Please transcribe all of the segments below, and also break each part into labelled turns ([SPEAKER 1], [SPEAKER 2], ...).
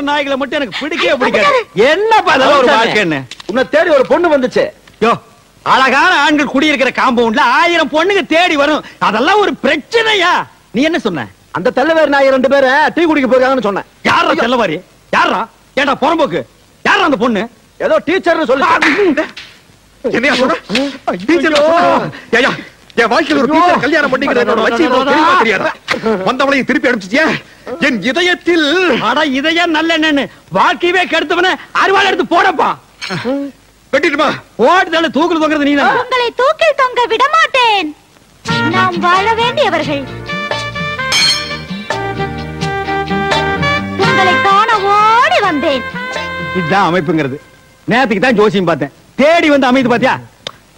[SPEAKER 1] தலைவர் நாய்களை மட்டும் எனக்கு பிடிக்கவே பிடிக்காது. என்னப்பா அதெல்லாம் ஒரு வாழ்க்கைன்னு?
[SPEAKER 2] உன்னை தேடி ஒரு பொண்ணு வந்துச்சு.
[SPEAKER 1] யோ, அழகான ஆண்கள் குடியிருக்கிற காம்பவுண்ட்ல 1000 பொண்ணுங்க தேடி வரும். அதெல்லாம் ஒரு பிரச்சனையா? நீ என்ன சொன்ன?
[SPEAKER 2] அந்த தலைவர் நாய் 2 பேரை டீ குடிக்க போயிருக்காங்கன்னு சொன்னேன்.
[SPEAKER 1] யாரா செல்லவாரி? யாரா? ஏண்டா புறம்போக்கு? யாரா அந்த பொண்ணு?
[SPEAKER 2] ஏதோ டீச்சர்னு சொல்லி.
[SPEAKER 3] என்னையா சொல்ற? டீச்சர் ஏயா, என் வாழ்க்கையில் ஒரு டீச்சர் கல்யாணம் பண்ணிக்கிறது என்னோட லட்சியம் தெளிவா தெரியாதா? வந்தவளையும் திருப்பி அனுப்பிச்சிட்டியா? என் இதயத்தில்
[SPEAKER 1] அட இதயம் நல்லெண்ணு வாழ்க்கையவே கெடுத்தவன அறுவாள் எடுத்து போடப்பா.
[SPEAKER 3] வெட்டிடுமா?
[SPEAKER 1] ஓடுதல தூக்குல தொங்குறது நீதான்.
[SPEAKER 4] உங்களை தூக்கில் தொங்க விட மாட்டேன். நாம் வாழ வேண்டியவர்கள். உங்களை காண ஓடி வந்தேன்.
[SPEAKER 1] இதுதான் அமைப்புங்கிறது. நேத்துக்கு தான் ஜோசியம் பார்த்தேன். தேடி வந்து அமைது பாத்தியா?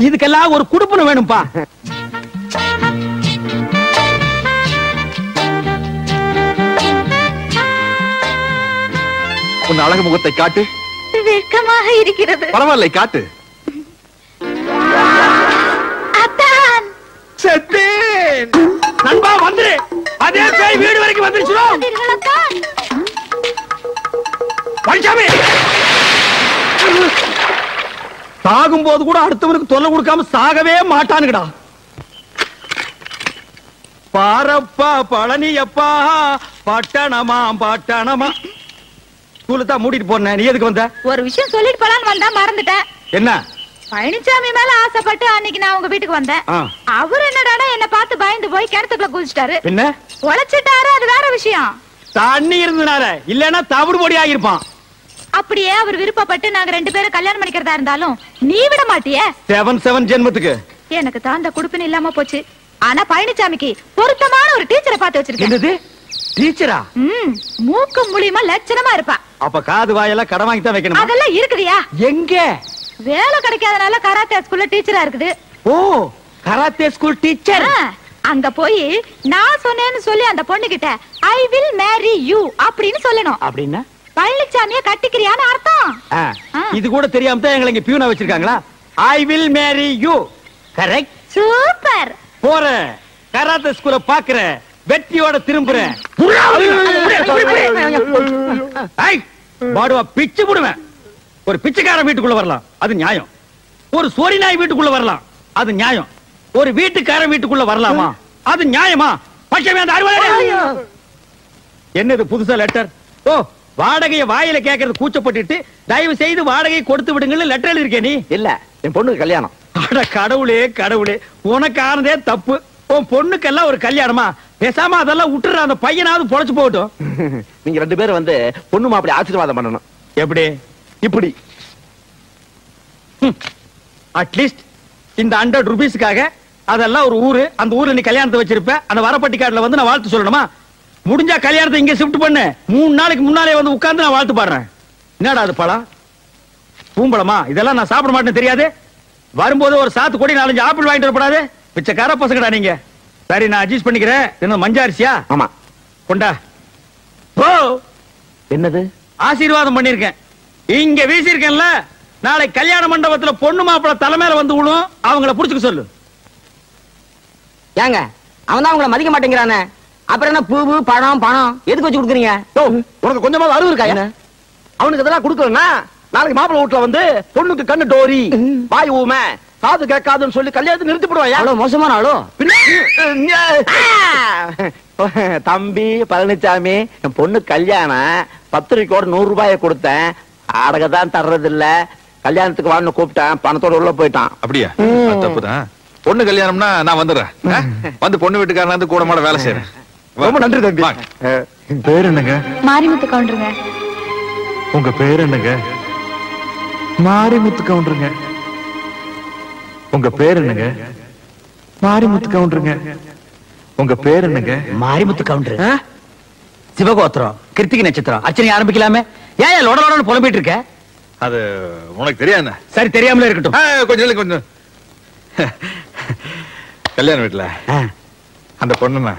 [SPEAKER 1] இதுக்கெல்லாம் ஒரு குடுப்பன வேணும்பா.
[SPEAKER 3] உன் அழகு முகத்தை காட்டு.
[SPEAKER 4] வெட்கமாக இருக்கிறது.
[SPEAKER 3] பரவாயில்லை, காட்டு.
[SPEAKER 4] அத்தான்
[SPEAKER 1] செத்தேன். நண்பா வந்துரு. அதே பேய் வீடு வரைக்கும் வந்துருச்சு. பஞ்சாமி சாகும் போது கூட அடுத்தவனுக்கு தொல்லை கொடுக்காம சாகவே மாட்டானுங்கடா. பாரப்பா பழனியப்பா பட்டணமா பட்டணமா. ஸ்கூலுதான் மூடிட்டு போனேன். நீ எதுக்கு வந்த?
[SPEAKER 4] ஒரு விஷயம் சொல்லிட்டு போலான்னு வந்தா மறந்துட்டேன்.
[SPEAKER 1] என்ன?
[SPEAKER 4] பழனிசாமி மேல ஆசைப்பட்டு அன்னைக்கு நான் உங்க வீட்டுக்கு வந்தேன். அவர் என்னடா என்ன பார்த்து பயந்து போய் கிணத்துக்குள்ள குதிச்சிட்டாரு.
[SPEAKER 1] என்ன
[SPEAKER 4] உழைச்சிட்டாரு, அது வேற விஷயம்.
[SPEAKER 1] தண்ணி இருந்தனால இல்லன்னா தவிடு பொடி ஆகிருப்பான்.
[SPEAKER 4] அப்படியே அவர் விருப்பப்பட்டு நாங்க 2 பேரும் கல்யாணம் பண்ணிக்கிறதா இருந்தாலும் நீ விட மாட்டியே.
[SPEAKER 1] 7 ஜென்மத்துக்கு
[SPEAKER 4] எனக்கு தான் அந்த குடுப்பின இல்லாம போச்சு. ஆனா பழனிசாமிக்கு பொருத்தமான ஒரு டீச்சரை பார்த்து வச்சிருக்கேன்.
[SPEAKER 1] என்னது டீச்சரா?
[SPEAKER 4] மூக்கு மூலியமா லட்சணமா இருப்பா.
[SPEAKER 1] அப்ப காது வாயெல்லாம் கடன் வாங்கி தான் வைக்கணும்.
[SPEAKER 4] அதெல்லாம் இருக்குதியா?
[SPEAKER 1] எங்க?
[SPEAKER 4] வேலை கிடைக்காதனால கராத்தே ஸ்கூல்ல டீச்சரா இருக்குது.
[SPEAKER 1] ஓ, கராத்தே ஸ்கூல் டீச்சர்.
[SPEAKER 4] அங்க போய் நான் சொன்னேன்னு சொல்லி அந்த பொண்ணு கிட்ட ஐ வில் மேரி யூ அப்படின்னு சொல்லணும்.
[SPEAKER 1] அப்படின்னா
[SPEAKER 4] பழனிசாமிய கட்டிக்கிறியான்னு அர்த்தம்.
[SPEAKER 1] இது கூட தெரியாம தான் எங்களை இங்க பியூனா வச்சிருக்காங்களா? I will marry you. Correct.
[SPEAKER 4] Super.
[SPEAKER 1] போறேன், கராத்தே ஸ்கூல பாக்குறேன், வெற்றியோட திரும்புறேன். பாடுவா பிச்சு போடுவேன். ஒரு பிச்சைக்கார வீட்டுக்குள்ள வரலாம், அது நியாயம். ஒரு சோரி நாய் வீட்டுக்குள்ள வரலாம், அது நியாயம். ஒரு வீட்டுக்கார வீட்டுக்குள்ள வரலாமா? அது நியாயமா? என்னது புதுசா லெட்டர்? ஓ, வாடகையை வாயில கேட்கறது கூச்சப்பட்டுட்டு தயவு செய்து வாடகை கொடுத்து விடுங்கன்னு லெட்டர் எழுதிருக்கே நீ?
[SPEAKER 2] இல்ல, என் பொண்ணுக்கு கல்யாணம்.
[SPEAKER 1] அட கடவுளே கடவுளே, உனக்கு ஆனதே தப்பு. உன் பொண்ணுக்கெல்லாம் ஒரு கல்யாணமா? பேசாம அதெல்லாம் விட்டுற, அந்த பையனாவது பொழைச்சு போகட்டும்.
[SPEAKER 2] நீங்க 2 பேரும் வந்து பொண்ணு மாப்பிள்ளை ஆசீர்வாதம் பண்ணணும்.
[SPEAKER 1] எப்படி? இப்படி அட்லீஸ்ட் இந்த 100 ரூபீஸ்க்காக அதெல்லாம் ஒரு ஊரு, அந்த ஊர்ல நீ கல்யாணத்தை வச்சிருப்ப. அந்த வரப்பட்டி கார்டுல வந்து நான் வாழ்த்து சொல்லணுமா? முடிஞ்சா கல்யாணத்தை இங்க ஷிஃப்ட் பண்ணு. 3 நாளைக்கு முன்னாலே வந்து உட்கார்ந்து நான் வாழ்த்து பாடுறேன். என்னடா அது பழம்? பூம்பழமா? இதெல்லாம் நான் சாப்பிட மாட்டேன்னு தெரியாது? வரும்போது ஒரு சாத்து கொடி 4-5 ஆப்பிள் வாங்கிட்டு வரப்படாது? பிச்சைக்கார பசங்கடா நீங்க. சரி, நான் அட்ஜஸ்ட் பண்ணிக்கிறேன். என்ன மஞ்சாரிசியா?
[SPEAKER 2] ஆமா.
[SPEAKER 1] கொண்டா. ஓ,
[SPEAKER 2] என்னது?
[SPEAKER 1] ஆசீர்வாதம் பண்ணிருக்கேன். இங்க வீசிருக்கேன்ல, நாளை கல்யாண மண்டபத்துல பொண்ணு மாப்பிள்ள தலைமையில வந்து விழும். அவங்கள புடிச்சுக்க சொல்லு.
[SPEAKER 5] ஏங்க, அவன் தான் உங்களை மதிக்க மாட்டேங்கிறானே. அப்புறம் என்ன பூவு பணம் பணம் எதுக்கு வச்சு கொடுக்குறீங்க?
[SPEAKER 2] உனக்கு கொஞ்சமாவது அறிவு இருக்கா? அவனுக்கு இதெல்லாம் கொடுக்கலன்னா நாளைக்கு மாப்பிள்ளை வீட்டுல வந்து பொண்ணுக்கு கண்ணு டோரி, வாய் ஊமை, காது கேட்காதுன்னு சொல்லி கல்யாணத்தை நிறுத்தி போடுவாயா?
[SPEAKER 5] அவ்வளவு மோசமான ஆளோ?
[SPEAKER 2] தம்பி பழனிசாமி, என் பொண்ணு கல்யாணம், பத்திரிக்கையோட 100 ரூபாயை கொடுத்தேன். அடகதான் தர்றது இல்ல. கல்யாணத்துக்கு வான்னு கூப்பிட்டேன், பணத்தோட உள்ள போயிட்டான்.
[SPEAKER 3] அப்படியா? தப்புதான். பொண்ணு கல்யாணம்னா நான் வந்துடுறேன். வந்து பொண்ணு வீட்டுக்காரன் வந்து கூட மாட வேலை செய்யறேன்.
[SPEAKER 2] ரொம்ப நன்றி தம்பி.
[SPEAKER 3] பேர் என்னங்க?
[SPEAKER 4] மாரிமுத்து கவுண்டருங்க.
[SPEAKER 3] உங்க பேர் என்னங்க? மாரிமுத்து கவுண்டருங்க. உங்க பேர் என்னங்க? மாரிமுத்து கவுண்டருங்க. உங்க பேர் என்னங்க?
[SPEAKER 1] மாரிமுத்து கவுண்டர். சிவகோத்திரம், கிருத்திகை நட்சத்திரம். அர்ச்சனை ஆரம்பிக்கலாமே. ஏன் லொடலோட புலம்பிட்டு இருக்க?
[SPEAKER 3] அது உனக்கு தெரியாது.
[SPEAKER 1] சரி, தெரியாமலே இருக்கட்டும்.
[SPEAKER 3] கொஞ்சம் கொஞ்சம். கல்யாண வீட்டுல அந்த பொண்ணு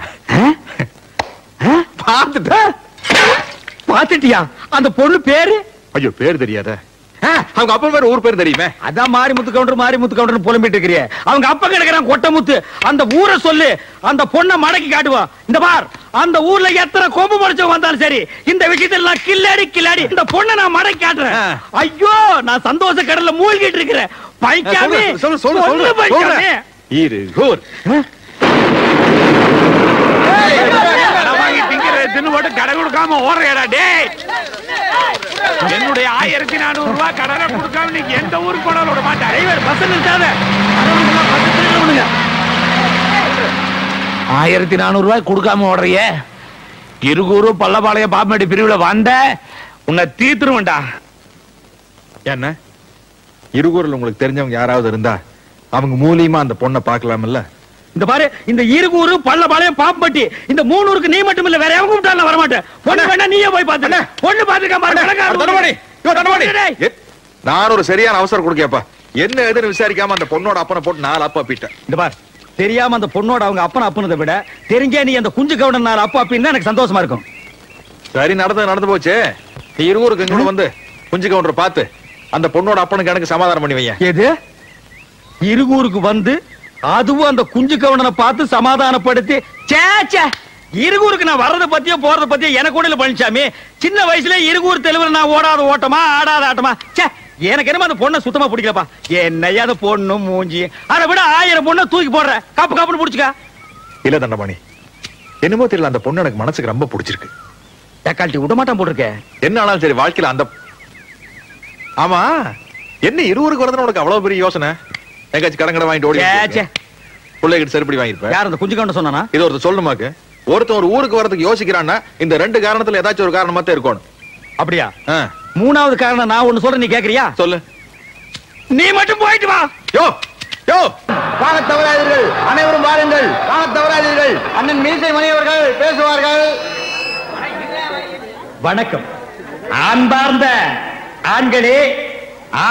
[SPEAKER 1] பாத்துட்டியா? அந்த பொண்ணு பேரு?
[SPEAKER 3] ஐயோ, பேர் தெரியாத. அவங்க அப்பா பேர் ஊர் பேர் தெரியுமே.
[SPEAKER 1] அதான் மாரிமுத்து கவுண்டர் புலம்பிட்டு இருக்கிறிய. அவங்க அப்பா கிடக்குறான் கொட்டமுத்து. அந்த ஊரை சொல்லு, அந்த பொண்ணை மடக்கி காட்டுவான். இந்த பார், அந்த ஊர்ல எத்தனை கொம்பு முடிச்சவங்க வந்தாலும் சரி, இந்த விஷயத்துல நான் கில்லாடி இந்த பொண்ணை நான் மடக்கி காட்டுறேன். ஐயோ, நான் சந்தோஷ கடல்ல மூழ்கிட்டு இருக்கிறேன். பைக்காமே
[SPEAKER 3] சொல்லு. இருகூர்
[SPEAKER 1] கடை கொடுக்காம ஓடுறா டேய். என்னுடைய 1400 ரூபாய் கடனை கொடுக்காம நீங்க எந்த ஊருக்கு போனாலும் விட மாட்டேன். பஸ் நிறுத்தாத. 1400 ரூபாய் கொடுக்காம ஓடுறிய. இருகூரு பள்ளபாளைய பாப்பமேடி பிரிவுல வந்த உன்னை தீத்துருவேன்டா.
[SPEAKER 3] என்ன இருகூர்ல உங்களுக்கு தெரிஞ்சவங்க யாராவது இருந்தா அவங்க மூலியமா அந்த பொண்ணை பார்க்கலாம்ல?
[SPEAKER 1] இந்த பாரு, இந்த இருகூரு பள்ளபாளையம் பாப்பம்பட்டி இந்த 3 ஊருக்கு நீ மட்டும் இல்ல, வேற எவங்க கூப்பிட்டாலும் வர மாட்டேன். பொண்ணு வேணா நீயே போய் பாத்துக்க. பொண்ணு பாத்துக்க பாரு.
[SPEAKER 3] நான் ஒரு சரியான அவசரம் கொடுக்கப்பா. என்ன எதுன்னு விசாரிக்காம அந்த பொண்ணோட அப்பனை போட்டு 4 அப்பா பீட்டேன்.
[SPEAKER 1] இந்த பார், தெரியாம அந்த பொண்ணோட அவங்க அப்பனை அப்புனதை விட தெரிஞ்சே நீ அந்த குஞ்சு கவுண்டன் 4 அப்பா அப்படின்னு எனக்கு சந்தோஷமா இருக்கும்.
[SPEAKER 3] சரி, நடந்து போச்சு. நீ இருகூருக்கு எங்க வந்து குஞ்சு கவுண்டர் பார்த்து அந்த பொண்ணோட அப்பனுக்கு எனக்கு சமாதானம் பண்ணி வைய.
[SPEAKER 1] எது? இருகூருக்கு வந்து அதுவும் அந்த குஞ்சு கவுண்டனை பார்த்து சமாதானப்படுத்தி? சேச்சே, இருகூருக்கு நான் வர்றத பத்தியோ போறத பத்தியோ எனக்கு கூட இல்ல பழனிசாமி. சின்ன வயசுல இருகூர் தெலுங்குல நான் ஓடாத ஓட்டமா ஆடாத ஆட்டமா. சே, எனக்கு என்னமோ அந்த பொண்ணை சுத்தமா பிடிக்கலப்பா. என்னையா அந்த பொண்ணு மூஞ்சி, அதை விட 1000 பொண்ணை தூக்கி போடுற. காப்புன்னு புடிச்சுக்க.
[SPEAKER 3] இல்ல தண்டபாணி, என்னமோ தெரியல, அந்த பொண்ணு எனக்கு மனசுக்கு ரொம்ப பிடிச்சிருக்கு.
[SPEAKER 1] தக்காளி விட மாட்டான் போட்டிருக்க.
[SPEAKER 3] என்ன ஆனாலும் சரி, வாழ்க்கையில அந்த ஆமா என்ன இருவருக்கு வரதுன்னு உனக்கு அவ்வளவு பெரிய யோசனை? எங்காச்சும் கடங்கடை வாங்கிட்டு ஓடி பிள்ளைகிட்ட செருப்படி வாங்கிருப்பேன்.
[SPEAKER 1] யார் அந்த குஞ்சு கவுண்டன் சொன்னானா?
[SPEAKER 3] இது ஒருத்தர் சொல்லணுமாக்கு. ஒருத்தன் ஒரு ஊருக்கு வரதுக்கு யோசிக்கிறான்னா இந்த 2 காரணத்துல ஏதாச்சும் ஒரு காரணமா தான் இருக்கணும்.
[SPEAKER 1] அப்படியா? 3வது காரணம் நான் ஒண்ணு சொல்றேன், நீ கேக்குறியா? சொல்லு. நீ மட்டும் போயிட்டு வா.
[SPEAKER 3] யோ யோ,
[SPEAKER 2] வாங்க தவறாதீர்கள், அனைவரும் வாருங்கள். வாங்க தவறாதீர்கள், அண்ணன் மீசை மணி அவர்கள் பேசுவார்கள்.
[SPEAKER 1] வணக்கம். அன்பார்ந்த ஆண்களே,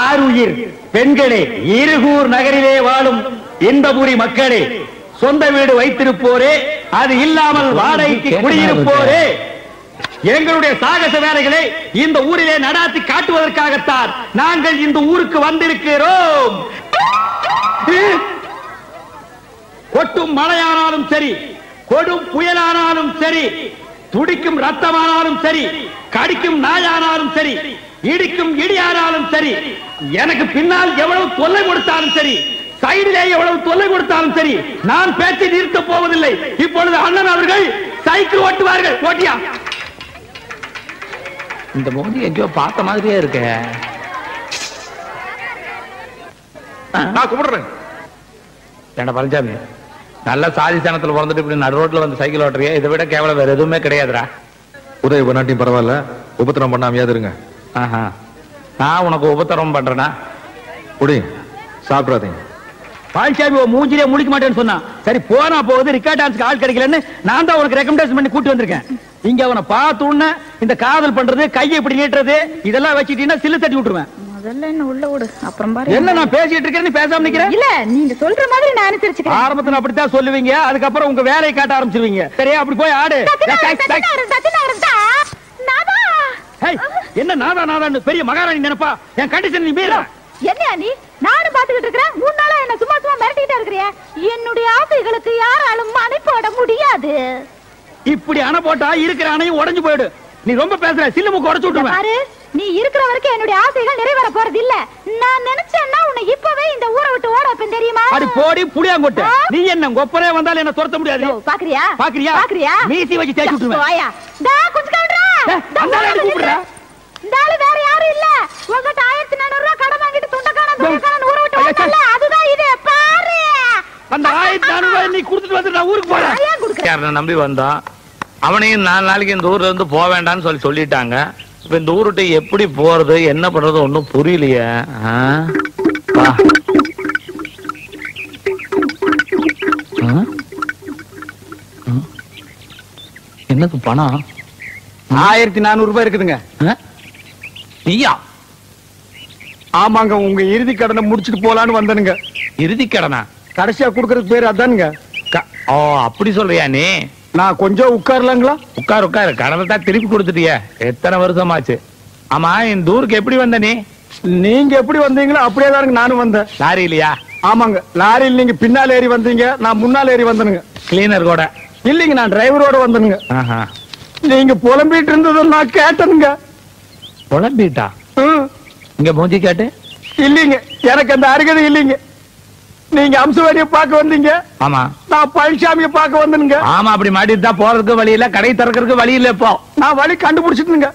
[SPEAKER 1] ஆருயிர் பெண்களே, இருகூர் நகரிலே வாழும் இன்பபுரி மக்களே, சொந்த வீடு வைத்திருப்போரே, அது இல்லாமல் வாடகைக்கு குடியிருப்போரே, எங்களுடைய சாகச வேலைகளை இந்த ஊரிலே நடாத்தி காட்டுவதற்காகத்தான் நாங்கள் இந்த ஊருக்கு வந்திருக்கிறோம். கொட்டும் மழையானாலும் சரி, கொடும் புயலானாலும் சரி, துடிக்கும் ரத்தமானாலும் சரி, கடிக்கும் நாயானாலும் சரி, இடிக்கும் இடியானாலும் சரி, எனக்கு பின்னால் எவ்வளவு தொல்லை கொடுத்தாலும் சரி, சைடிலே எவ்வளவு தொல்லை கொடுத்தாலும் சரி, நான் பேச்சை நிறுத்த போவதில்லை. இப்பொழுது அண்ணன் அவர்கள் சைக்கிள் ஓட்டுவார்கள். ஓட்டியா? இந்த மோதி எங்கேயோ பார்த்த மாதிரியே இருக்க.
[SPEAKER 3] நான் கும்பிடுறேன்.
[SPEAKER 1] ஏண்டா பழனிசாமி, நல்ல சாதி சனத்துல பிறந்துட்டு இப்படி நடு ரோட்ல வந்து சைக்கிள் ஓட்டுறிய, இதை விட கேவலம் வேற எதுவுமே கிடையாதுடா.
[SPEAKER 3] உதவி பண்ணாட்டியும் பரவாயில்ல, உபத்திரம் பண்ணாமையாவது இருங்க.
[SPEAKER 1] நான் உனக்கு உபத்திரம் பண்றேனா?
[SPEAKER 3] குடி, சாப்பிடாதீங்க.
[SPEAKER 1] பழனிசாமி மூஞ்சிலே முழிக்க மாட்டேன்னு சொன்னா, சரி போனா போகுது, ரிக்கார்ட் டான்ஸ்க்கு ஆள் கிடைக்கலன்னு நான் தான் உனக்கு ரெக்கமெண்டேஷன் பண்ணி கூட்டி வந்திருக்கேன். இங்க அவனை பார்த்த உடனே இந்த காதல் பண்றது, கையை இப்படி நீட்டுறது, இதெல்லாம் வச்சுட்டீங்கன்னா சில்லு தட்டி விட்டுருவேன்.
[SPEAKER 4] முதல்ல என்ன உள்ள விடு, அப்புறம் பாரு.
[SPEAKER 1] என்ன நான் பேசிட்டு இருக்கேன், நீ பேசாம நிக்கிற?
[SPEAKER 4] இல்ல, நீங்க சொல்ற மாதிரி நான் அனுசரிச்சுக்கிறேன்.
[SPEAKER 1] ஆரம்பத்துல அப்படித்தான் சொல்லுவீங்க, அதுக்கப்புறம் உங்க வேலையை காட்ட ஆரம்பிச்சிருவீங்க. சரியா? அப்படி போய் ஆடு. என்ன நாதா நாதான்னு பெரிய மகாராணி நினைப்பா? என் கண்டிஷன் நீ மீற.
[SPEAKER 4] என்ன நீ? நானும் பாத்துக்கிட்டு இருக்கிறேன். 3 நாளா என்ன சும்மா மிரட்டிட்டே இருக்கிறியா? என்னுடைய ஆசைகளுக்கு யாராலும் அணை போட முடியாது.
[SPEAKER 1] இப்படி அணை போட்டா இருக்கிற அணையும் உடைஞ்சு போயிடு. நீ ரொம்ப பேசுற, சில்லு மூக்கு உடைச்சு விட்டுருவேன்.
[SPEAKER 4] பாரு, நீ இருக்கிற வரைக்கும் என்னுடைய ஆசைகள் நிறைவேற போறது இல்ல. நான் நினைச்சேன்னா உன்னை இப்பவே இந்த ஊரை விட்டு ஓட வைப்பேன், தெரியுமா?
[SPEAKER 1] அடி போடி புளியாங்கொட்டை. நீ என்ன கொப்பரே வந்தாலும் என்ன துரத்த முடியாது.
[SPEAKER 4] பாக்குறியா?
[SPEAKER 1] பாக்குறியா?
[SPEAKER 4] பாக்குறியா?
[SPEAKER 1] மீசி வச்சு தேய்ச்சு விட்டுருவேன்.
[SPEAKER 4] வாயா. டா கொஞ்சம் கவுண்டரா.
[SPEAKER 1] அந்தால கூப்பிடுறா.
[SPEAKER 4] இந்தால வேற யாரும் இல்ல. உங்கட்ட 1400 ரூபாய் கடன் வாங்கிட்டு துண்டக்காரன் ஊரை விட்டு ஓடல. அதுதான் இது. பாரு.
[SPEAKER 1] அந்த 1400 ரூபாய் நீ கொடுத்துட்டு வந்து நான் ஊருக்கு போறேன். யாரன நம்பி வந்தான். அவனையும் 4 நாளைக்கு இந்த ஊர்ல இருந்து போக வேண்டாம்னு சொல்லிட்டாங்க. இப்ப இந்த ஊருட்ட எப்படி போறது, என்ன பண்றது ஒண்ணும் புரியலையே. என்னது பணம்? 1400 ரூபாய் இருக்குதுங்க. நீயா? ஆமாங்க, உங்க இறுதி கடனை முடிச்சிட்டு போலான்னு வந்தனுங்க. இறுதி கடனா? கடைசியா குடுக்கறது பேரு அதானுங்க. ஓ, அப்படி சொல்றியா நீ? நான் கொஞ்சம் உட்காரலாங்களா? உட்காரு. கடனை தான் திருப்பி கொடுத்துட்டிய. எத்தனை வருஷமாச்சு? ஆமா, இந்த ஊருக்கு எப்படி வந்த நீ? நீங்க எப்படி வந்தீங்களோ அப்படியே தானுங்க நானும் வந்தேன்.
[SPEAKER 3] லாரி இல்லையா?
[SPEAKER 1] ஆமாங்க, லாரியில் நீங்க பின்னால் ஏறி வந்தீங்க, நான் முன்னால் ஏறி வந்தனுங்க.
[SPEAKER 3] கிளீனர் கூட
[SPEAKER 1] இல்லைங்க, நான் டிரைவரோட வந்தனுங்க.
[SPEAKER 3] ஆஹா.
[SPEAKER 1] நீங்க புலம்பிட்டு இருந்ததை நான் கேட்டனுங்க.
[SPEAKER 3] புலம்பிட்டா? இங்க மூஞ்சி காட்டு.
[SPEAKER 1] இல்லைங்க, எனக்கு அந்த அருகதை இல்லைங்க. நீங்க அம்சவாடியை பார்க்க வந்தீங்க,
[SPEAKER 3] ஆமா.
[SPEAKER 1] நான் பழனிசாமியை பார்க்க வந்தனுங்க.
[SPEAKER 3] ஆமா, அப்படி மாட்டிட்டு தான் போறதுக்கு வழி இல்ல, கடை திறக்கிறதுக்கு வழி இல்ல. இப்போ
[SPEAKER 1] நான் வழி கண்டுபிடிச்சிட்டுங்க.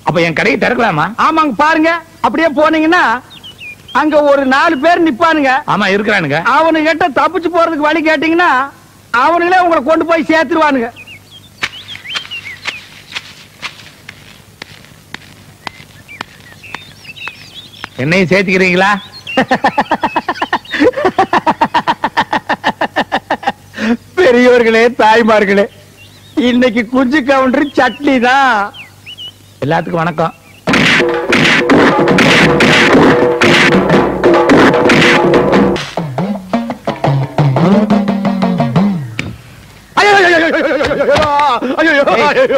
[SPEAKER 3] அப்ப என் கடையை திறக்கலாமா?
[SPEAKER 1] ஆமாங்க, பாருங்க. அப்படியே போனீங்கன்னா அங்க ஒரு 4 பேர் நிப்பானுங்க.
[SPEAKER 3] ஆமா, இருக்கிறானுங்க.
[SPEAKER 1] அவனு கிட்ட தப்பிச்சு போறதுக்கு வழி கேட்டீங்கன்னா அவனுங்களே உங்களை கொண்டு போய் சேர்த்துருவானுங்க.
[SPEAKER 3] என்னையும் சேர்த்துக்கிறீங்களா?
[SPEAKER 1] பெரியவர்களே, தாய்மார்களே, இன்னைக்கு குஞ்சு கவுண்டர் சட்னி தான்.
[SPEAKER 3] எல்லாத்துக்கும் வணக்கம்.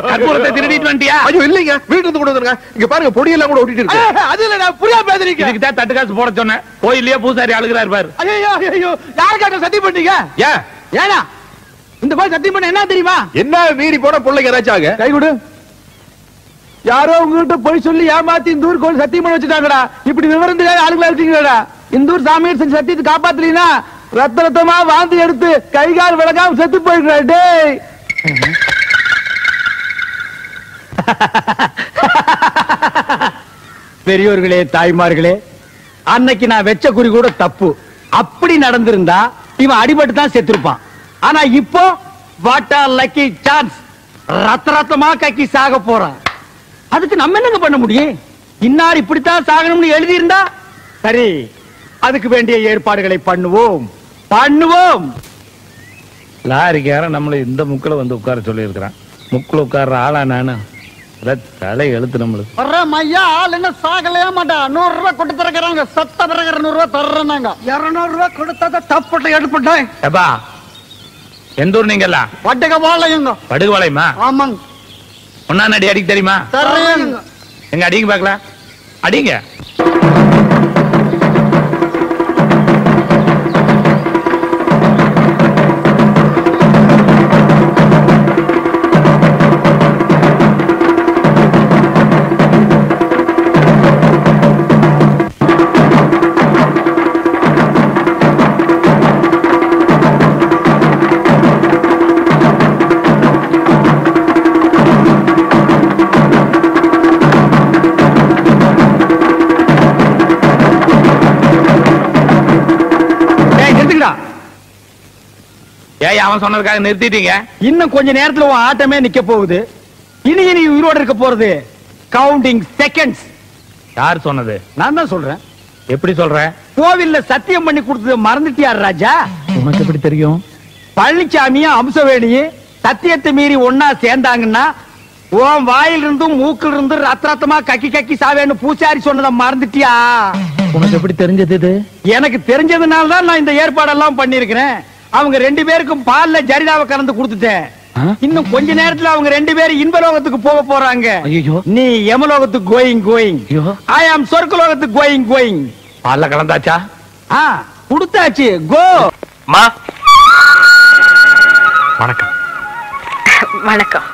[SPEAKER 3] கற்பூரத்தை திருடிட்டு வந்துட்டியா? ஐயோ இல்லைங்க, வீட்டுல இருந்து கொண்டு வந்துருங்க. இங்க பாருங்க, பொடியெல்லாம் கூட ஒட்டிட்டு இருக்கு.
[SPEAKER 1] அது இல்ல, நான் புரியா பேசுறீங்க.
[SPEAKER 3] இதுக்கு தான் தட்டு காசு போட சொன்னேன். கோயிலே பூசாரி அழுகிறாரு பாரு.
[SPEAKER 1] ஐயோ ஐயோ, யாருக்காக சத்தியம் பண்ணீங்க?
[SPEAKER 3] ஏன்
[SPEAKER 1] ஏனா இந்த மாதிரி சத்தியம் பண்ண என்ன தெரியுமா?
[SPEAKER 3] என்ன மீறி போன பிள்ளைங்க ஏதாச்சாங்க?
[SPEAKER 1] கை கொடு. யாரோ உங்ககிட்ட போய் சொல்லி ஏமாத்தி இந்த ஊர் கோயில் சத்தியம் பண்ண வச்சுட்டாங்கடா. இப்படி விவரம் தெரியாத ஆளுங்களா இருக்கீங்கடா. இந்த ஊர் சாமியார் செஞ்ச சத்தியத்தை காப்பாத்தலீனா ரத்த ரத்தமா வாந்தி எடுத்து கை கால் விளக்காம செத்து போயிருக்கா. டேய், பெரியோர்களே, தாய்மார்களே, அன்னைக்கு நான் வெச்ச குறி கூட தப்பு. அப்படி நடந்திருந்தா இவன் அடிபட்டு தான் செத்துருப்பான். ஆனா இப்போ வாட் ஆ லக்கி சான்ஸ், ரத்த ரத்தமா கக்கி சாக போறான். அதுக்கு நம்ம என்னங்க பண்ண முடியும்? இன்னார் இப்படித்தான் சாகணும்னு எழுதி இருந்தா சரி, அதுக்கு வேண்டிய ஏற்பாடுகளை பண்ணுவோம் பண்ணுவோம்.
[SPEAKER 3] லாரிக்காரன் நம்மள இந்த முக்குல வந்து உட்கார சொல்லி இருக்கிறான். முக்குல உட்கார்ற ஆளா நானு? தலை எழுத்து நம்மளுக்கு.
[SPEAKER 1] ஐயா, ஆள் என்ன சாகலையா மாட்டா. 100 ரூபாய் கொடுத்து தரக்குறாங்க. சத்த பிறகு 200 ரூபாய் தர்றாங்க. 200 ரூபாய் கொடுத்தத தப்புட்டு எடுப்பட்டேன்.
[SPEAKER 3] எப்பா எந்த ஊர் நீங்க எல்லாம்?
[SPEAKER 1] பட்டுக்க வாழையுங்க.
[SPEAKER 3] படுகுவாளையமா?
[SPEAKER 1] ஆமாங்க.
[SPEAKER 3] ஒன்னா அடி அடிக்க தெரியுமா?
[SPEAKER 1] தர்றேங்க.
[SPEAKER 3] எங்க அடிங்க பாக்கலாம். அடிங்க. ஏய், அவன் சொன்னதுக்காக நிறுத்திட்டீங்க?
[SPEAKER 1] இன்னும் கொஞ்ச நேரத்துல உன் ஆட்டமே நிக்க போகுது. இனி நீ உயிரோட இருக்க போறது கவுண்டிங் செகண்ட்ஸ்.
[SPEAKER 3] யார் சொன்னது?
[SPEAKER 1] நான் தான் சொல்றேன்.
[SPEAKER 3] எப்படி சொல்ற?
[SPEAKER 1] கோவில்ல சத்தியம் பண்ணி கொடுத்தது மறந்துட்டியார் ராஜா?
[SPEAKER 3] உனக்கு எப்படி தெரியும்?
[SPEAKER 1] பழனிசாமியும் அம்சவேணியும் சத்தியத்தை மீறி ஒன்னா சேர்ந்தாங்கன்னா உன் வாயில இருந்தும் மூக்கில் இருந்து ரத்த ரத்தமா கக்கி கக்கி சாவேன்னு பூசாரி சொன்னதை மறந்துட்டியா?
[SPEAKER 3] உனக்கு எப்படி தெரிஞ்சது இது?
[SPEAKER 1] எனக்கு தெரிஞ்சதுனால தான் நான் இந்த ஏற்பாடெல்லாம் பண்ணிருக்கிறேன். அவங்க 2 பேருக்கும் பால்ல ஜரிதாவை கலந்து கொடுத்துட்டேன். இன்னும் கொஞ்ச நேரத்துல அவங்க 2 பேரும் இன்பலோகத்துக்கு போக போறாங்க. நீ யமலோகத்துக்கு கோயிங். ஐ ஆம் சொர்க்கலோகத்துக்கு கோயிங்.
[SPEAKER 3] பால்ல கலந்தாச்சா?
[SPEAKER 1] கொடுத்தாச்சு. கோ.
[SPEAKER 3] மா,
[SPEAKER 6] வணக்கம்.
[SPEAKER 7] வணக்கம்.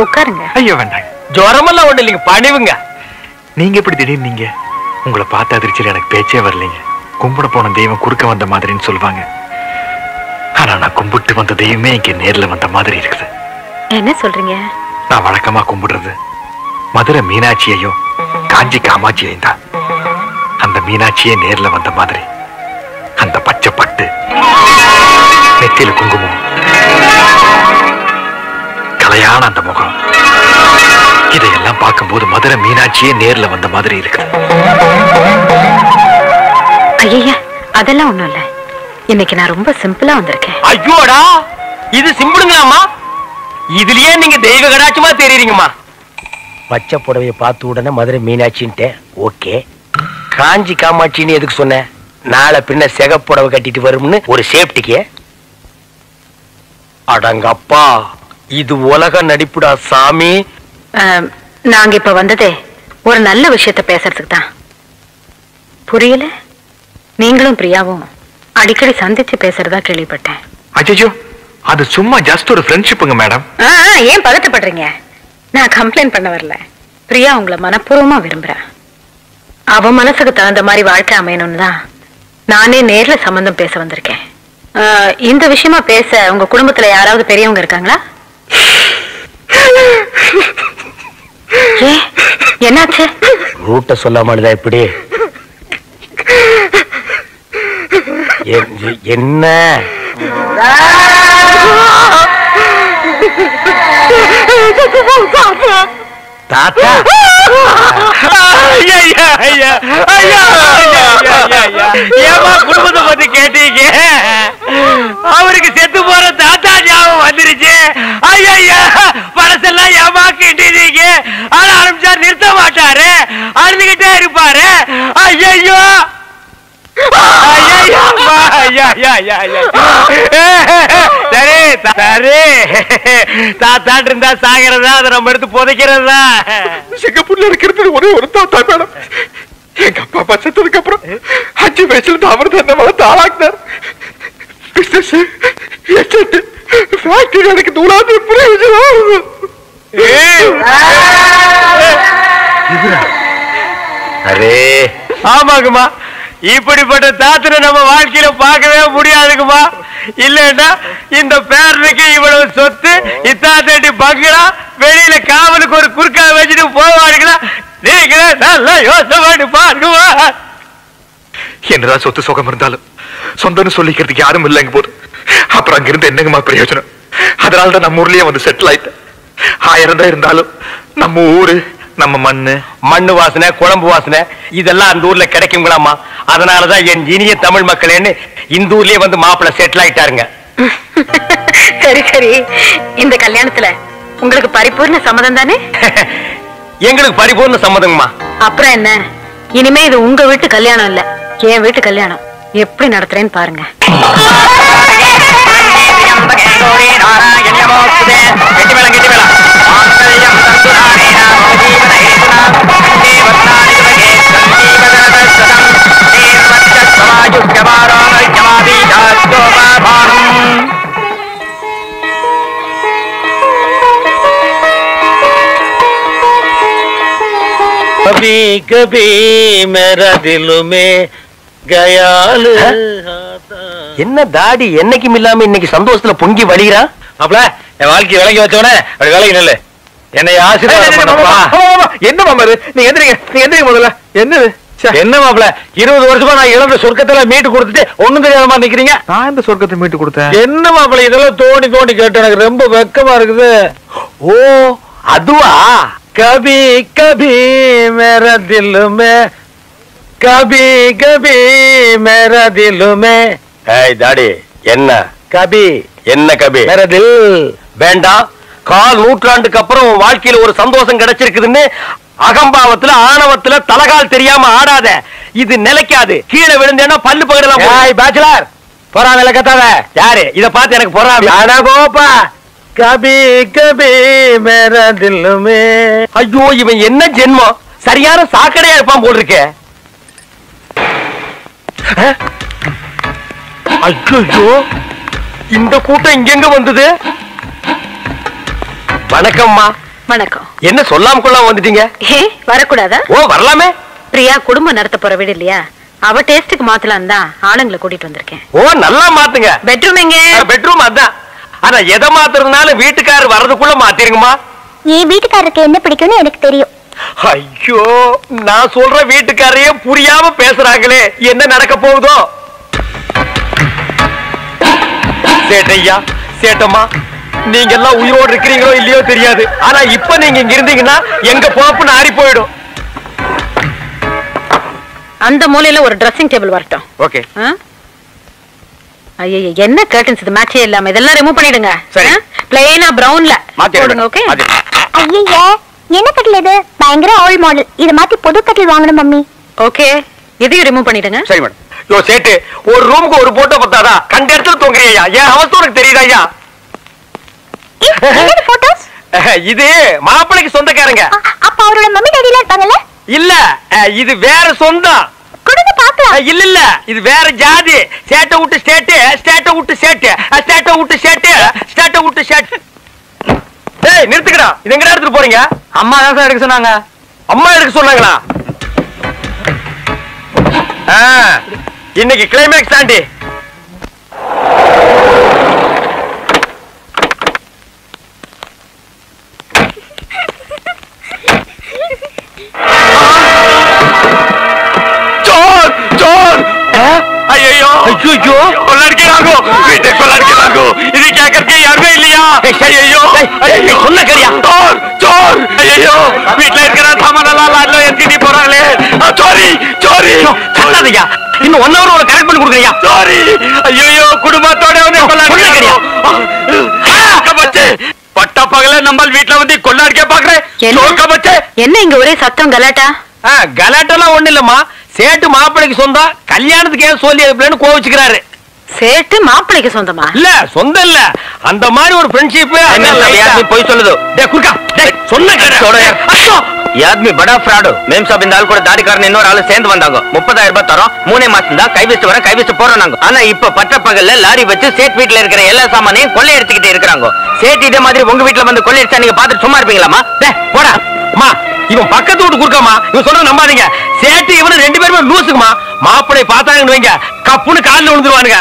[SPEAKER 7] உட்காருங்க.
[SPEAKER 6] ஐயோ வேண்டாங்க. ஜுரமெல்லாம் ஒண்ணு இல்லைங்க, பணிவுங்க. நீங்க எப்படி திடீர்னு நீங்க? உங்களை பார்த்த அதிர்ச்சியில் எனக்கு பேச்சே வரலைங்க. கும்பிட போன தெய்வம் குறுக்க வந்த மாதிரின்னு சொல்லுவாங்க. ஆனா நான் கும்பிட்டு வந்த தெய்வமே இங்க நேர்ல வந்த மாதிரி இருக்குது.
[SPEAKER 7] என்ன சொல்றீங்க?
[SPEAKER 6] நான் வழக்கமா கும்பிடுறது மதுரை மீனாட்சியையும் காஞ்சி காமாட்சியையும் தான். அந்த மீனாட்சியே நேர்ல வந்த மாதிரி அந்த பச்சை பட்டு, நெத்தியில குங்குமம், கலையான அந்த முகம், இதையெல்லாம் பார்க்கும்போது மதுரை மீனாட்சியே நேர்ல வந்த மாதிரி இருக்குது.
[SPEAKER 7] ஐயா, அதெல்லாம் ஒண்ணும் இல்ல. இன்னைக்கு நான் ரொம்ப சிம்பிளா வந்திருக்கேன்.
[SPEAKER 5] ஐயோடா, இது சிம்பிளுங்களாமா? இதுலயே நீங்க தெய்வ கடாட்சமா தெரியுறீங்கம்மா.
[SPEAKER 8] பச்சை புடவைய பார்த்த உடனே மதுரை மீனாட்சின்ட்டு ஓகே. காஞ்சி காமாட்சின்னு எதுக்கு சொன்ன? நாளை பின்ன சிகப்புடவை கட்டிட்டு வரும்னு ஒரு சேஃப்டிக்கு. அடங்கப்பா, இது உலக நடிப்புடா சாமி.
[SPEAKER 7] நாங்க இப்ப வந்ததே ஒரு நல்ல விஷயத்த பேசுறதுக்கு தான். புரியல. நீங்களும் பிரியாவும் அடிக்கடி சந்திச்சு பேசுறதா கேள்விப்பட்டேன்.
[SPEAKER 6] அஜயோ, அது சும்மா ஜஸ்ட் ஒரு ஃப்ரெண்ட்ஷிப்புங்க மேடம்.
[SPEAKER 7] ஏன் பதட்டப்படுறீங்க? நான் கம்ப்ளைண்ட் பண்ண வரல. பிரியா உங்களை மனப்பூர்வமா விரும்புறா. அவ மனசுக்கு தகுந்த மாதிரி வாழ்க்கை அமையணும்னு தான் நானே நேர்ல சம்பந்தம் பேச வந்திருக்கேன். இந்த விஷயமா பேச உங்க குடும்பத்துல யாராவது பெரியவங்க இருக்காங்களா? என்னாச்சு?
[SPEAKER 8] ரூட்ட சொல்லாமலுதா இப்படி என்ன? தாத்தா
[SPEAKER 5] ஏமா குடும்பத்தை பத்தி கேட்டீங்க? அவருக்கு செத்து போற தாத்தா ஞாபகம் வந்துருச்சு. ஐயா பழசெல்லாம் ஏமா கிட்டீங்க? ஆனா ஆரம்பிச்சா நிறுத்த மாட்டாரு, அழுதுகிட்டே இருப்பாரு. ஐயோ சரி சரி, தாத்தாட்டு இருந்தா சாகிறதா, அதை நம்ம எடுத்து புதைக்கிறதா?
[SPEAKER 3] சிங்கப்பூர்ல இருக்கிறது ஒரே ஒரு தாத்தா மேடம். எங்க அப்பா அப்பா செத்ததுக்கு அப்புறம் 5 வயசுல அவர் தான் என்ன வளர்த்து ஆளாக்குனார். பிசினஸ் எஸ்டேட் ஃபேக்டரி எனக்கு நூலாவது பிரயோஜனம்.
[SPEAKER 8] அரே
[SPEAKER 5] ஆமாங்கம்மா, இப்படிப்பட்ட தாத்தனை நம்ம வாழ்க்கையில பார்க்கவே முடியாதுங்கம்மா. இல்லன்னா இந்த பேரனுக்கு இவ்வளவு சொத்து, இத்தாத்தேட்டி பங்களா, வெளியில காவலுக்கு ஒரு குறுக்கா வச்சுட்டு போவாருங்களா? நீங்களே நல்லா யோசனை பண்ணி பாருங்கம்மா.
[SPEAKER 6] என்னதான் சொத்து சுகம் இருந்தாலும் சொந்தம்னு சொல்லிக்கிறதுக்கு யாரும் இல்லைங்க போது. அப்புறம் அங்கிருந்து என்னங்கம்மா பிரயோஜனம்? அதனாலதான் நம்ம ஊர்லயே வந்து செட்டில் ஆயிட்டேன். 1000 தான் இருந்தாலும் நம்ம ஊரு, நம்ம மண்ணு
[SPEAKER 5] வாசனை, குழம்பு வாசனை இதெல்லாம் அந்த ஊர்ல கிடைக்குங்களாமா. அதனாலதான் என் இனிய தமிழ் மக்களேன்னு இந்த ஊர்லயே வந்து மாப்பிள்ள செட்டில் ஆயிட்டாருங்க.
[SPEAKER 7] சரி சரி, இந்த கல்யாணத்துல உங்களுக்கு பரிபூர்ண சம்மதம் தானே?
[SPEAKER 5] எங்களுக்கு பரிபூர்ண சம்மதங்கம்மா.
[SPEAKER 7] அப்புறம் என்ன, இனிமே இது உங்க வீட்டு கல்யாணம் இல்ல, என் வீட்டு கல்யாணம். எப்படி நடத்துறேன்னு பாருங்க.
[SPEAKER 8] कभी कभी मेरा दिल में गयाल.
[SPEAKER 5] என்ன தாடி என்னைக்கும் இல்லாம இன்னைக்கு சந்தோஷத்துல பொங்கி வழிகிறான்?
[SPEAKER 8] அப்பல என் வாழ்க்கை விலகி வச்சோனே அப்படி விலகி நில்லு. என்னை ஆசீர்வாதம் பண்ணப்பா.
[SPEAKER 3] என்ன மாமாரு, நீங்க எந்திரிங்க முதல்ல. என்னது
[SPEAKER 8] என்ன மாப்பிள, 20 வருஷமா நான் இழந்த சொர்க்கத்துல மீட்டு கொடுத்துட்டு ஒண்ணும் தெரியாம நிக்கிறீங்க.
[SPEAKER 6] நான் இந்த சொர்க்கத்தை மீட்டு கொடுத்தேன்.
[SPEAKER 8] என்ன மாப்பிள இதெல்லாம் தோண்டி தோண்டி கேட்டு எனக்கு ரொம்ப வெக்கமா இருக்குது.
[SPEAKER 5] ஓ அதுவா?
[SPEAKER 8] कभी कभी मेरा दिल में, कभी कभी मेरा दिल में.
[SPEAKER 5] ஏய் தாடி என்ன
[SPEAKER 8] कभी
[SPEAKER 5] என்ன கபி?
[SPEAKER 8] मेरा दिल.
[SPEAKER 5] வேண்டாம். 4 நூற்றாண்டுக்கு அப்புறம் உன் வாழ்க்கையில ஒரு சந்தோஷம் கிடைச்சிருக்குதுன்னு அகம்பாவத்துல ஆணவத்துல தலகால் தெரியாம ஆடாத. இது நிலைக்காது. கீழே விழுந்தேன்னா பல்லு பகடலாம்.
[SPEAKER 8] ஏய் பேச்சுலர், பொறாம கத்தாத.
[SPEAKER 5] யாரு இத பார்த்து எனக்கு பொறாம?
[SPEAKER 8] அட கோப்பா. कभी कभी मेरा दिल में.
[SPEAKER 5] ஐயோ இவன் என்ன ஜென்மம், சரியான சாக்கடையா இருப்பான் போல் இருக்கே. ஐயோ இந்த கூட்டம் இங்கெங்க வந்தது? வணக்கம்மா.
[SPEAKER 7] வணக்கம்.
[SPEAKER 5] என்ன சொல்லாம கொள்ளாம வந்துட்டீங்க?
[SPEAKER 7] வரக்கூடாதா?
[SPEAKER 5] ஓ வரலாமே.
[SPEAKER 7] பிரியா குடும்பம் நடத்த போற வீடு இல்லையா, அவ டேஸ்டுக்கு மாத்தலாம் தான் ஆளுங்களை கூட்டிட்டு வந்திருக்கேன்.
[SPEAKER 5] ஓ நல்லா மாத்துங்க.
[SPEAKER 7] பெட்ரூம் எங்க?
[SPEAKER 5] பெட்ரூம் அதான். ஆனா எதை மாத்துறதுனால வீட்டுக்காரர் வர்றதுக்குள்ள மாத்திருங்கம்மா.
[SPEAKER 4] என் வீட்டுக்காரருக்கு என்ன பிடிக்கும்னு எனக்கு தெரியும்.
[SPEAKER 5] ஐயோ நான் சொல்ற வீட்டுக்காரையே புரியாம பேசுறாங்களே, என்ன நடக்க போகுதோ? சேட்டையா சேட்டம்மா, நீங்க எல்லாம் உயிரோடு இருக்கிறீங்களோ இல்லையோ தெரியாது. ஆனா இப்ப நீங்க இங்க இருந்தீங்கன்னா எங்க போப்புன்னு ஆறி போயிடும்.
[SPEAKER 7] அந்த மூலையில ஒரு ட்ரெஸ்ஸிங் டேபிள் வரட்டும்.
[SPEAKER 5] ஓகே.
[SPEAKER 7] ஐயோ என்ன கர்டன்ஸ் இது மேட்சே இல்லாம, இதெல்லாம் ரிமூவ் பண்ணிடுங்க.
[SPEAKER 5] சரி.
[SPEAKER 7] பிளைனா பிரவுன்ல
[SPEAKER 5] மாத்திடுங்க.
[SPEAKER 7] ஓகே.
[SPEAKER 4] ஐயோ என்ன கட்டில் இது? பயங்கர ஓல்ட் மாடல். இத மாத்தி புது கட்டில் வாங்கணும் மம்மி.
[SPEAKER 7] ஓகே, இதையும் ரிமூவ் பண்ணிடுங்க.
[SPEAKER 5] சரி மேடம். யோ சேட்டு, ஒரு ரூமுக்கு ஒரு போட்டோ பத்தாதா? கண்ட இடத்துல தூங்குறியா? ஏன் அவஸ்தை உனக்கு தெரியுதா ஐயா?
[SPEAKER 4] என்னது போட்டோஸ்?
[SPEAKER 5] இது மாப்பிளைக்கு சொந்தக்காரங்க.
[SPEAKER 4] அப்ப அவரோட மம்மி டாடிலாம் இருப்பாங்கல்ல?
[SPEAKER 5] இல்ல இது வேற சொந்தம்.
[SPEAKER 4] கொடுங்க பாக்கலாம்.
[SPEAKER 5] இல்ல இல்ல, இது வேற ஜாதி. ஸ்டேட்டை விட்டு ஸ்டேட், ஸ்டேட்டை விட்டு ஸ்டேட், ஸ்டேட்டை விட்டு ஸ்டேட், ஸ்டேட்டை விட்டு ஸ்டேட். டேய் நிறுத்துக்கடா. இது எங்கடா எடுத்துட்டு போறீங்க? அம்மா தான் சார் எடுக்க சொன்னாங்க. அம்மா எடுக்க சொன்னாங்களா? இன்னைக்கு கிளைமேக்ஸ் தாண்டி. ஐயோ கொள்ளடிக்கிறாங்க, வீட்டை கொள்ளடிக்கிறாங்க. இது கேட்கறதுக்கு யாருமே இல்லையா? ஐயோ சொன்ன கரியா சோர் சோர். ஐயோ வீட்டுல இருக்கிற சாமானெல்லாம் லாட்ல ஏத்திட்டு போறாங்களே. சாரி சாரி சொல்லாதீங்க. இன்னும் 1 hour ஒரு கரெக்ட் பண்ணி கொடுக்குறியா? சாரி. ஐயோ குடும்பத்தோட வந்து கொள்ளடிக்கிறாங்க. பட்ட பகல நம்ம வீட்டுல வந்து கொள்ளடிக்க பாக்குறேன்.
[SPEAKER 7] என்ன இங்க ஒரே சத்தம் கலாட்டா?
[SPEAKER 5] கலாட்டெல்லாம் ஒண்ணு இல்லம்மா. சேட்டு மாப்பிளைக்கு சொந்தம், கல்யாணத்துக்கு ஏன் சொல்லி அதுன்னு கோவிச்சுக்கிறாரு.
[SPEAKER 7] சேட்டு மாப்பிளைக்கு சொந்தமா?
[SPEAKER 5] இல்ல சொந்தம் இல்ல, அந்த மாதிரி ஒரு ஃப்ரெண்ட்ஷிப். போய் சொல்லுது.
[SPEAKER 2] ஆத்மி படா ஃப்ராடு. மேம் சாப் இந்த ஆள் கூட தாடிக்காரன் இன்னொரு ஆளு சேர்ந்து வந்தாங்க. 30,000 ரூபாய் தரோம். 3 மாசம் தான் கைவிச்சு வர கைவிச்சு போறோம் நாங்க. ஆனா இப்ப பட்ட பகல்ல லாரி வச்சு சேட் வீட்டுல இருக்கிற எல்லா சாமானையும் கொள்ளை எடுத்துக்கிட்டு இருக்கிறாங்க. சேட் இதே மாதிரி உங்க வீட்டுல வந்து கொள்ளை அடிச்சா நீங்க பாத்துட்டு சும்மா இருப்பீங்களாமா?
[SPEAKER 5] போடா அம்மா, இவன் பக்கத்து வீட்டு குறுக்கமா. இவன் சொல்ற நம்பாதீங்க. சேட்டு இவனு 2 பேருமே லூசுக்குமா. மாப்பிளை பார்த்தாங்கன்னு வைங்க, கப்புன்னு காலில் விழுந்துருவானுங்க.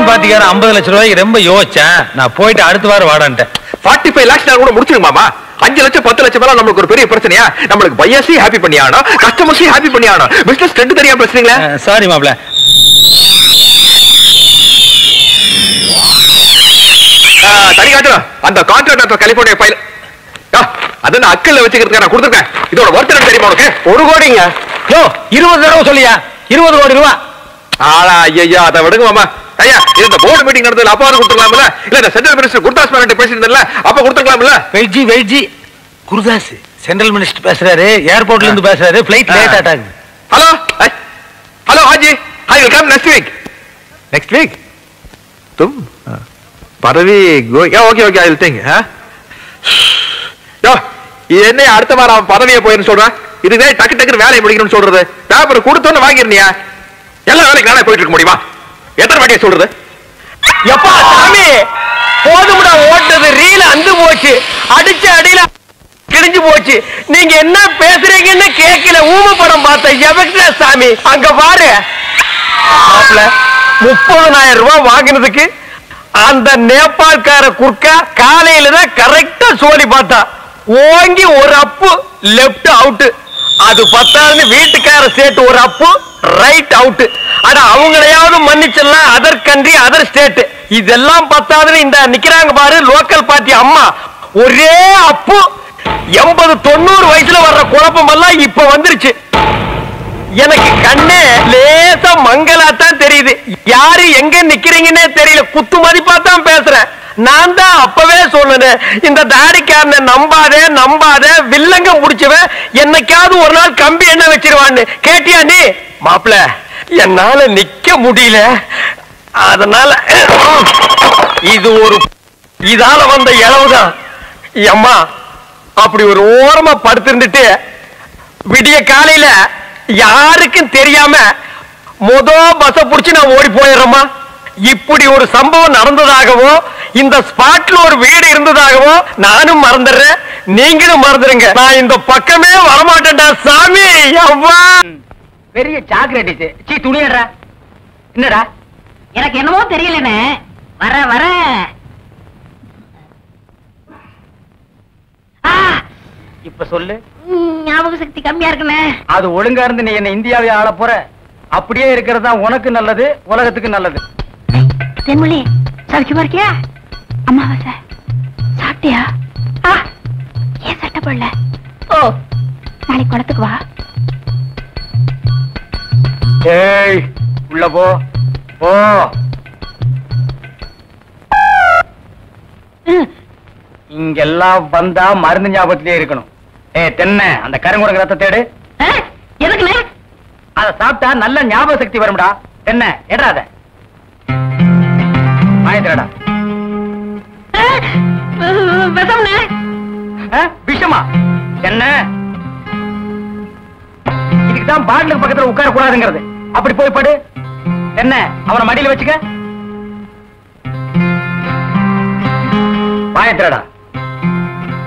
[SPEAKER 5] பாத்திக்கார 50 லட்சம் ரூபாய்க்கு ரொம்ப யோசிச்சேன். நான் போயிட்டு அடுத்த வாரம் வாடான்ட்டேன்.
[SPEAKER 3] 45 lakhs கூட முடிச்சிருங்க மாமா. 5 லட்சம் 10 லட்சம் மேல நம்மளுக்கு ஒரு பெரிய பிரச்சனையா? நம்மளுக்கு பையர்ஸையும் ஹாப்பி பண்ணி ஆகணும், கஸ்டமர்ஸையும் ஹாப்பி பண்ணி ஆகணும். பிசினஸ் ரெண்டு தனியா பேசுறீங்களா?
[SPEAKER 5] சாரி மாப்ள.
[SPEAKER 3] தனி காட்டுறோம். அந்த கான்ட்ராக்டர் கலிபோர்னியா ஃபைல் அதான் அக்கல்ல வச்சுக்கிறதுக்கு நான் கொடுத்துருக்கேன். இதோட ஒர்த் என்ன தெரியுமா உனக்கு?
[SPEAKER 5] 1 கோடிங்க. யோ 20 தடவை சொல்லியா? 20 கோடி ரூபா.
[SPEAKER 3] ஆளா ஐயா, அதை விடுங்க மாமா. ஐயா இந்த போர்டு மீட்டிங் நடந்ததுல அப்பா கொடுத்துக்கலாம்ல? இல்ல இந்த சென்ட்ரல் மினிஸ்டர் குர்தாஸ் மேனன் பேசியிருந்தல அப்ப கொடுத்துக்கலாம்ல?
[SPEAKER 5] வெல்ஜி குருதாஸ் சென்ட்ரல் மினிஸ்டர் பேசுறாரு, ஏர்போர்ட்ல இருந்து பேசுறாரு, ஃளைட் லேட் ஆட்டாங்க.
[SPEAKER 3] ஹலோ ஹலோ ஹாஜி, I will come next week. next week तुम பதவி okay okay I will think. யோ என்ன அடுத்த வாரம் பதவியை போயின்னு சொல்றேன். இதுவே டக்கு டக்குன்னு வேலையை முடிக்கணும்னு சொல்றது. பேப்பர் கொடுத்தோன்னு வாங்கிருந்தியா? எல்லா வேலைக்கு நானே போயிட்டு இருக்க முடியுமா? எத்தனை வாட்டியை சொல்றது?
[SPEAKER 5] எப்பா சாமி போதும்டா, ஓட்டது ரீல அந்து போச்சு, அடிச்ச அடியில கிழிஞ்சு போச்சு. நீங்க என்ன பேசுறீங்கன்னு கேட்கல. ஊம படம் பார்த்த எவக்டா சாமி. அங்க பாரு 30,000 ரூபாய் வாங்கினதுக்கு அந்த நேபாள்கார குர்க்கா காலையில தான் கரெக்டா சோழி பார்த்தா. ஓங்கி ஒரு அப்பு லெப்ட் அவுட். அது பத்தாதுன்னு வீட்டுக்கார சேட்டு ஒரு அப்பு ரைட் அவுட். ஆனா அவங்களையாவது மன்னிச்சிடலாம், அதர் கண்ட்ரி அதர் ஸ்டேட். இதெல்லாம் பத்தாதுன்னு இந்த நிக்கிறாங்க பாரு லோக்கல் பார்ட்டி அம்மா, ஒரே அப்பு 80-90 வயசுல வர்ற குழப்பம் எல்லாம் இப்ப வந்துருச்சு. எனக்கு கண்ணே லேசா மங்கலாத்தான் தெரியுது. யாரு எங்க நிக்கிறீங்கன்னே தெரியல. குத்து மதிப்பா தான் பேசுறேன். நான் தான் அப்பவே சொன்னேன், இந்த தாடிக்காரனை நம்பாத வில்லங்க முடிச்சவன் என்னைக்காவது ஒரு நாள் கம்பி என்ன வச்சிருவான்னு. கேட்டியா நீ? மாப்பிள என்னால நிக்க முடியல, அதனால இது ஒரு இதால வந்த இளவுதான். அம்மா அப்படி ஒரு ஓரமா படுத்திருந்துட்டு விடிய காலையில யாருக்கும் தெரியாம பஸ்ஸ புடிச்சு நான் ஓடி போயிடுறேம்மா. இப்படி ஒரு சம்பவம் நடந்ததாகவோ இந்த ஸ்பாட்ல ஒரு வீடு இருந்ததாகவோ நானும் மறந்துடுறேன், நீங்களும் மறந்துடுங்க. நான் இந்த பக்கமே வரமாட்டேன்டா சாமி. அவ்வா
[SPEAKER 9] பெரிய சாக்லேட் சீ துணியடா. என்னடா எனக்கு என்னமோ தெரியலனே. வர
[SPEAKER 1] இப்ப சொல்லு.
[SPEAKER 9] ஞாபக சக்தி கம்மியா இருக்குனே.
[SPEAKER 1] அது ஒழுங்கா இருந்து நீ என்ன இந்தியாவை ஆள போற. அப்படியே இருக்கிறது தான் உனக்கு நல்லது, உலகத்துக்கு நல்லது.
[SPEAKER 4] தென்மொழி சௌக்கியமா இருக்கியா? அம்மாவாசை சாப்பிட்டியா? ஏன் சட்டை போடல?
[SPEAKER 9] ஓ நாளைக்கு குளத்துக்கு வா.
[SPEAKER 1] ஏய் உள்ள போ போ. இங்கெல்லாம் வந்தா மருந்து ஞாபகத்திலே இருக்கணும். தென்னை அந்த கருங்குரங்கு ரத்த தேடு.
[SPEAKER 9] எதுக்குண்ணே?
[SPEAKER 1] அத சாப்பிட்டா நல்ல ஞாபக சக்தி வரும்டா. தென்னை எடாத வாங்கிடா.
[SPEAKER 9] விஷம்ண்ணே.
[SPEAKER 1] விஷமா? என்ன இதுக்குதான் பாட்டிலுக்கு பக்கத்துல உட்கார கூடாதுங்கிறது. அப்படி போய் படு. என்ன அவனை மடியில வச்சுக்க. வாயத்திரடா